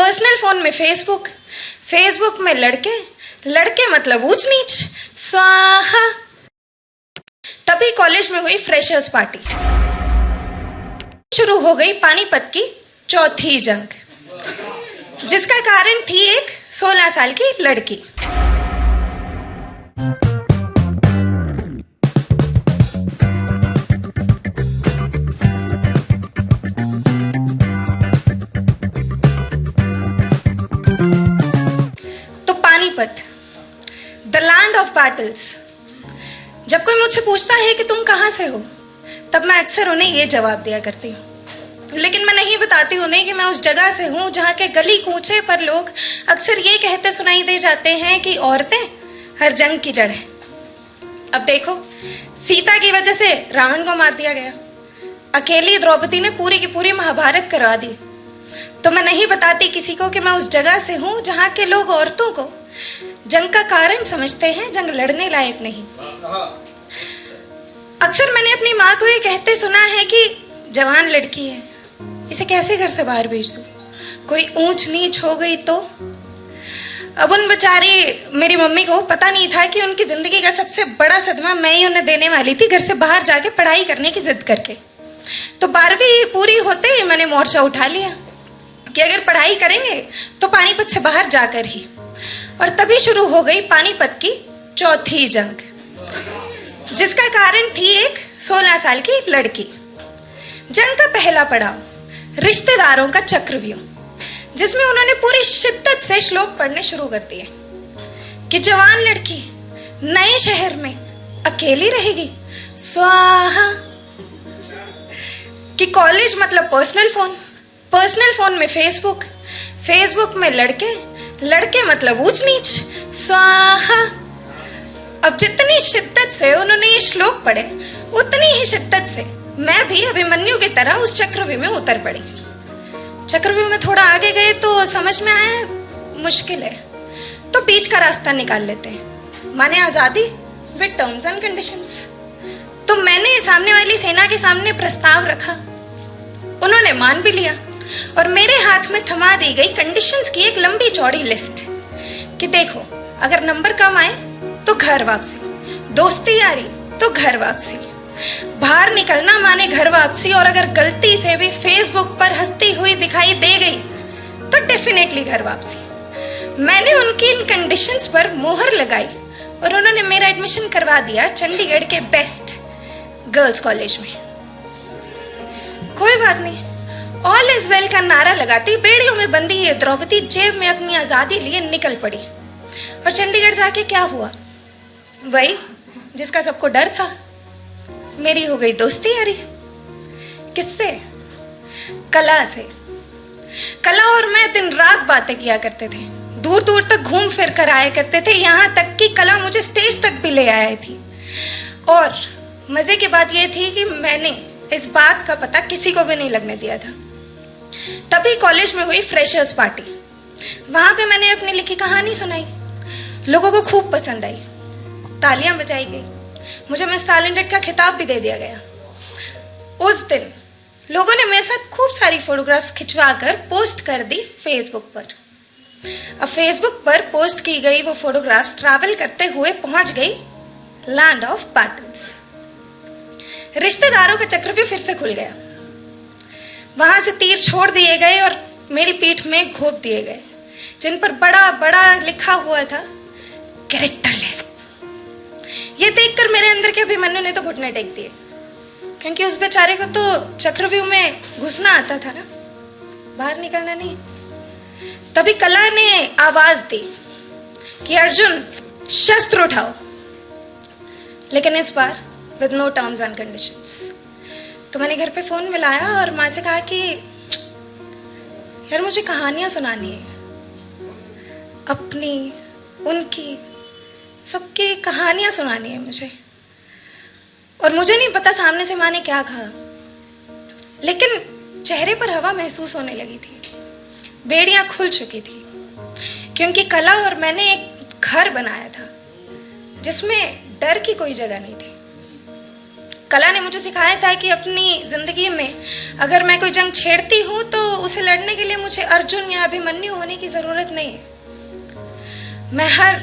Personal phone में Facebook, Facebook में लड़के, लड़के मतलब ऊंच नीच, स्वाहा। तभी कॉलेज में हुई फ्रेशर्स पार्टी, शुरू हो गई पानीपत की चौथी जंग, जिसका कारण थी एक 16 साल की लड़की। तो Panipat, the land of battles. जब कोई मुझसे पूछता है कि तुम कहाँ से हो, तब मैं अक्सर उन्हें ये जवाब दिया करती हूँ, लेकिन मैं नहीं बताती उन्हें कि मैं उस जगह से हूँ जहाँ के गली कूचे पर लोग अक्सर ये कहते सुनाई दे जाते हैं कि औरतें हर जंग की जड़ हैं। अब देखो, सीता की वजह से रावण को मार दिया गया, अकेली द्रौपदी ने पूरी की पूरी महाभारत करवा दी, तो मैं नहीं बताती किसी को कि मैं उस जगह से हूँ जहाँ के लोग औरतों को जंग का कारण समझते हैं, जंग लड़ने लायक नहीं। अक्सर मैंने अपनी माँ को ये कहते सुना है कि जवान लड़की है, इसे कैसे घर से बाहर भेज दूँ, कोई ऊंच नीच हो गई तो। अब उन बेचारी मेरी मम्मी को पता नहीं था कि उनकी जिंदगी का सबसे बड़ा सदमा मैं ही उन्हें देने वाली थी, घर से बाहर जाके पढ़ाई करने की जिद करके। तो 12वीं पूरी होते ही मैंने मोर्चा उठा लिया कि अगर पढ़ाई करेंगे तो पानीपत से बाहर जाकर ही। और तभी शुरू हो गई पानीपत की चौथी जंग, जिसका कारण थी एक 16 साल की लड़की। जंग का पहला पड़ाव रिश्तेदारों का चक्रव्यूह, जिसमें उन्होंने पूरी शिद्दत से श्लोक पढ़ने शुरू कर दिए कि जवान लड़की नए शहर में अकेली रहेगी, स्वाहा। कि कॉलेज मतलब पर्सनल फोन, पर्सनल फोन में फेसबुक, फेसबुक में लड़के, लड़के मतलब ऊंच नीच, स्वाहा। अब जितनी शिद्दत से उन्होंने ये श्लोक पढ़े, उतनी ही शिद्दत से मैं भी अभिमन्यु की तरह उस चक्रव्यूह में उतर पड़ी। चक्रव्यूह में थोड़ा आगे गए तो समझ में आया मुश्किल है, तो बीच का रास्ता निकाल लेते हैं, माने आजादी विद टर्म्स एंड कंडीशंस। तो मैंने सामने वाली सेना के सामने प्रस्ताव रखा, उन्होंने मान भी लिया और मेरे हाथ में थमा दी गई कंडीशंस की एक लंबी चौड़ी लिस्ट कि देखो, अगर नंबर कम आए तो घर वापसी, दोस्ती यारी तो घर वापसी, बाहर निकलना माने घर वापसी, और अगर गलती से भी फेसबुक पर हंसती हुई दिखाई दे गई तो डेफिनेटली घर वापसी। मैंने उनकी इन कंडीशंस पर मोहर लगाई और उन्होंने मेरा एडमिशन करवा दिया चंडीगढ़ के बेस्ट गर्ल्स कॉलेज में। कोई बात नहीं, ऑल इज वेल का नारा लगाती बेड़ियों में बंधी ये द्रौपदी जेब में अपनी आजादी लिए निकल पड़ी। और चंडीगढ़ जाके क्या हुआ, वही जिसका सबको डर था, मेरी हो गई दोस्ती यारी। किससे? कला से। कला और मैं दिन रात बातें किया करते थे, दूर दूर तक घूम फिर कर आया करते थे, यहाँ तक कि कला मुझे स्टेज तक भी ले आई थी। और मजे की बात यह थी कि मैंने इस बात का पता किसी को भी नहीं लगने दिया था। तभी कॉलेज में हुई फ्रेशर्स पार्टी, वहां पे मैंने अपनी लिखी कहानी सुनाई, लोगों को खूब पसंद आई, तालियां बजाई गई, मुझे मिस टैलेंटेड का खिताब भी दे दिया गया। उस दिन लोगों ने मेरे साथ खूब सारी फोटोग्राफ्स खिंचवा कर पोस्ट कर दी फेसबुक पर। अब फेसबुक पर पोस्ट की गई वो फोटोग्राफ्स ट्रैवल करते हुए पहुंच गई लैंड ऑफ बैटल्स। रिश्तेदारों का चक्रव्यूह फिर से खुल गया, वहां से तीर छोड़ दिए गए और मेरी पीठ में घोंप दिए गए, जिन पर बड़ा बड़ा लिखा हुआ था कैरेक्टरलेस। ये देखकर मेरे अंदर के अभिमन्यु ने तो घुटने टेक दिए, क्योंकि उस बेचारे को तो चक्रव्यूह में घुसना आता था ना, बाहर निकलना नहीं। तभी कला ने आवाज दी कि अर्जुन शस्त्र उठाओ, लेकिन इस बार with no terms and conditions. तो मैंने घर पे फोन मिलाया और माँ से कहा कि यार मुझे कहानियां सुनानी है, अपनी, उनकी, सबकी कहानियां सुनानी है मुझे। और मुझे नहीं पता सामने से माँ ने क्या कहा, लेकिन चेहरे पर हवा महसूस होने लगी थी, बेड़ियां खुल चुकी थी, क्योंकि कला और मैंने एक घर बनाया था जिसमें डर की कोई जगह नहीं थी। कला ने मुझे सिखाया था कि अपनी जिंदगी में अगर मैं कोई जंग छेड़ती हूँ तो उसे लड़ने के लिए मुझे अर्जुन या अभिमन्यु होने की जरूरत नहीं है। मैं हर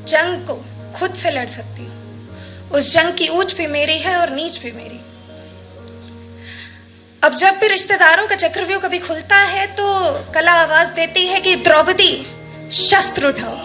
जंग को खुद से लड़ सकती हूँ। उस जंग की ऊंच भी मेरी है और नीच भी मेरी। अब जब भी रिश्तेदारों का चक्रव्यूह कभी खुलता है तो कला आवाज देती है कि द्रौपदी शस्त्र उठाओ।